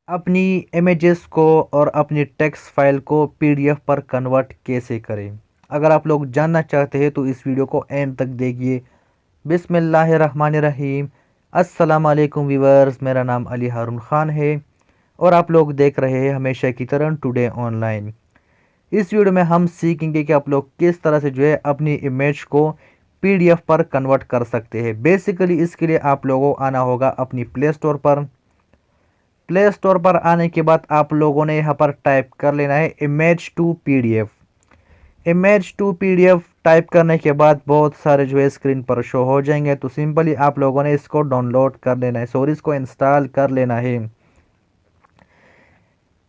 अपनी इमेजेस को और अपनी टेक्स्ट फाइल को पीडीएफ पर कन्वर्ट कैसे करें। अगर आप लोग जानना चाहते हैं तो इस वीडियो को एंड तक देखिए। बिस्मिल्लाहिर्रहमानिर्रहीम। अस्सलाम वालेकुम व्यूअर्स, मेरा अली हारून ख़ान है और आप लोग देख रहे हैं हमेशा की तरह टुडे ऑनलाइन। इस वीडियो में हम सीखेंगे कि आप लोग किस तरह से अपनी इमेज को पीडीएफ पर कन्वर्ट कर सकते हैं। बेसिकली इसके लिए आप लोगों को आना होगा अपनी प्ले स्टोर पर आने के बाद आप लोगों ने यहाँ पर टाइप कर लेना है image to PDF. Image to PDF type करने के बाद बहुत सारे स्क्रीन पर शो हो जाएंगे। तो सिंपली आप लोगों ने इसको डाउनलोड कर लेना है, सॉरी इसको इंस्टॉल कर लेना है।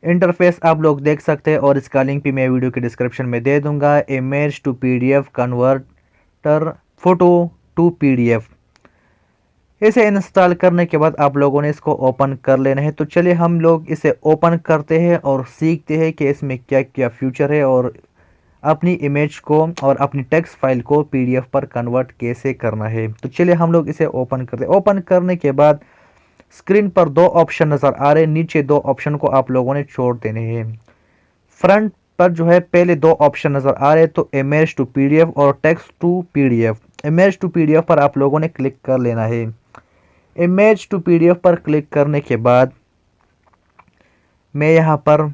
इंटरफेस आप लोग देख सकते हैं और इसका लिंक भी मैं वीडियो के डिस्क्रिप्शन में दे दूंगा। Image to PDF converter photo to PDF. इसे इंस्टॉल करने के बाद आप लोगों ने इसको ओपन कर लेना है। तो चलिए हम लोग इसे ओपन करते हैं और सीखते हैं कि इसमें क्या क्या फ्यूचर है और अपनी इमेज को और अपनी टेक्स्ट फाइल को पीडीएफ पर कन्वर्ट कैसे करना है। तो चलिए हम लोग इसे ओपन करते हैं। ओपन करने के बाद स्क्रीन पर दो ऑप्शन नज़र आ रहे हैं, नीचे दो ऑप्शन को आप लोगों ने छोड़ देने हैं। फ्रंट पर पहले दो ऑप्शन नज़र आ रहे हैं, तो इमेज टू पीडीएफ और text to PDF. Image to PDF पर आप लोगों ने क्लिक कर लेना है। इमेज टू पीडीएफ पर क्लिक करने के बाद मैं यहाँ पर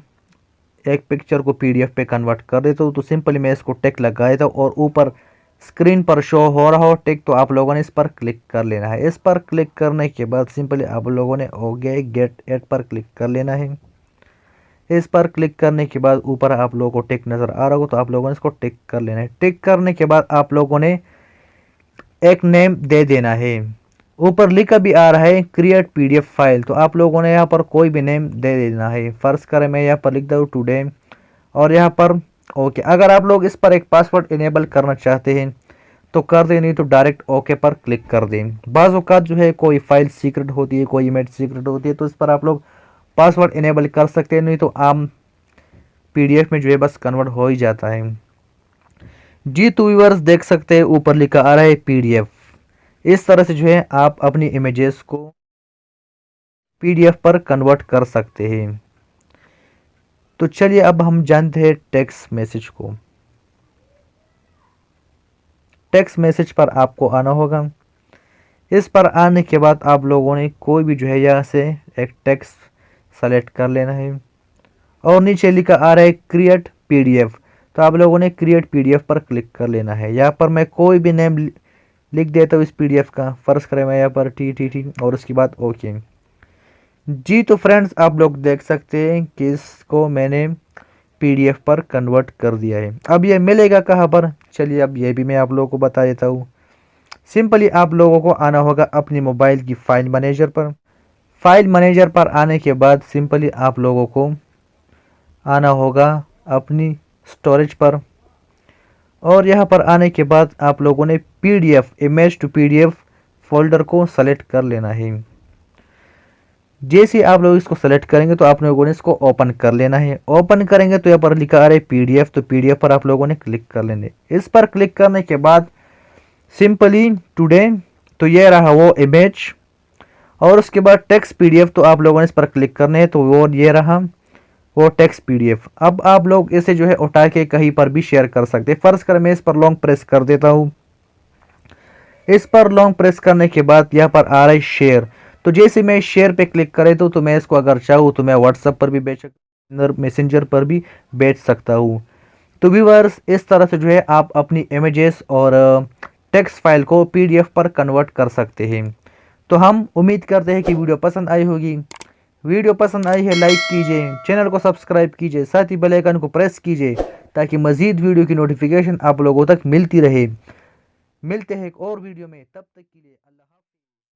एक पिक्चर को पीडीएफ पे कन्वर्ट कर देता हूँ। तो सिंपली मैं इसको टिक लगा देता हूँ और ऊपर स्क्रीन पर शो हो रहा हो टिक, तो आप लोगों ने इस पर क्लिक कर लेना है। इस पर क्लिक करने के बाद सिंपली आप लोगों ने हो गया गेट एड पर क्लिक कर लेना है। इस पर क्लिक करने के बाद ऊपर आप लोगों को टिक नज़र आ रहा हो, तो आप लोगों ने इसको टिक कर लेना है। टिक करने के बाद आप लोगों ने एक नेम दे देना है। ऊपर लिखा भी आ रहा है क्रिएट पीडीएफ फाइल, तो आप लोगों ने यहाँ पर कोई भी नेम दे देना है। फर्स्ट करें मैं यहाँ पर लिख दूँ टुडे और यहाँ पर ओके। अगर आप लोग इस पर एक पासवर्ड इनेबल करना चाहते हैं तो कर दें, नहीं तो डायरेक्ट ओके पर क्लिक कर दें। बाज़ औक़ात कोई फाइल सीक्रेट होती है, कोई इमेज सीक्रेट होती है, तो इस पर आप लोग पासवर्ड इनेबल कर सकते हैं, नहीं तो आम पीडीएफ में बस कन्वर्ट हो ही जाता है। जी तो व्यूअर्स देख सकते हैं ऊपर लिखा आ रहा है पीडीएफ। इस तरह से आप अपनी इमेजेस को पीडीएफ पर कन्वर्ट कर सकते हैं। तो चलिए अब हम जानते हैं टेक्स्ट मैसेज को। टेक्स्ट मैसेज पर आपको आना होगा। इस पर आने के बाद आप लोगों ने कोई भी यहाँ से एक टेक्स्ट सेलेक्ट कर लेना है और नीचे लिखा आ रहा है क्रिएट पीडीएफ, तो आप लोगों ने क्रिएट पीडीएफ पर क्लिक कर लेना है। यहाँ पर मैं कोई भी नेम लिख देता हूँ इस पीडीएफ का। फर्स्ट करें मैं यहाँ पर टी और उसके बाद ओके। जी तो फ्रेंड्स आप लोग देख सकते हैं कि इसको मैंने पीडीएफ पर कन्वर्ट कर दिया है। अब ये मिलेगा कहाँ पर, चलिए अब ये भी मैं आप लोगों को बता देता हूँ। सिंपली आप लोगों को आना होगा अपनी मोबाइल की फाइल मैनेजर पर। फाइल मैनेजर पर आने के बाद सिंपली आप लोगों को आना होगा अपनी स्टोरेज पर और यहाँ पर आने के बाद आप लोगों ने PDF image to PDF folder को सेलेक्ट कर लेना है। जैसे आप लोग इसको सेलेक्ट करेंगे तो आप लोगों ने इसको ओपन कर लेना है। ओपन करेंगे तो यहाँ पर लिखा आ रहा है पीडीएफ, तो पीडीएफ पर आप लोगों ने क्लिक कर लेने। इस पर क्लिक करने के बाद सिंपली टुडे, तो ये रहा वो इमेज और उसके बाद टेक्स्ट पीडीएफ, तो आप लोगों ने इस पर क्लिक करने हैं, तो वो ये रहा वो टेक्स्ट पीडीएफ। अब आप लोग इसे उठा के कहीं पर भी शेयर कर सकते हैं। फर्स्ट कर मैं इस पर लॉन्ग प्रेस कर देता हूँ। इस पर लॉन्ग प्रेस करने के बाद यहाँ पर आ रहा है शेयर, तो जैसे मैं शेयर पे क्लिक करे तो मैं इसको अगर चाहूँ तो मैं व्हाट्सएप पर भी बेच सकता हूँ, मैसेंजर पर भी बेच सकता हूँ। तो व्यूअर्स इस तरह से आप अपनी इमेजेस और टेक्स्ट फाइल को पीडीएफ पर कन्वर्ट कर सकते हैं। तो हम उम्मीद करते हैं कि वीडियो पसंद आई होगी। वीडियो पसंद आई है लाइक कीजिए, चैनल को सब्सक्राइब कीजिए, साथ ही बेल आइकन को प्रेस कीजिए ताकि मज़ीद वीडियो की नोटिफिकेशन आप लोगों तक मिलती रहे। मिलते हैं एक और वीडियो में, तब तक के लिए अल्लाह।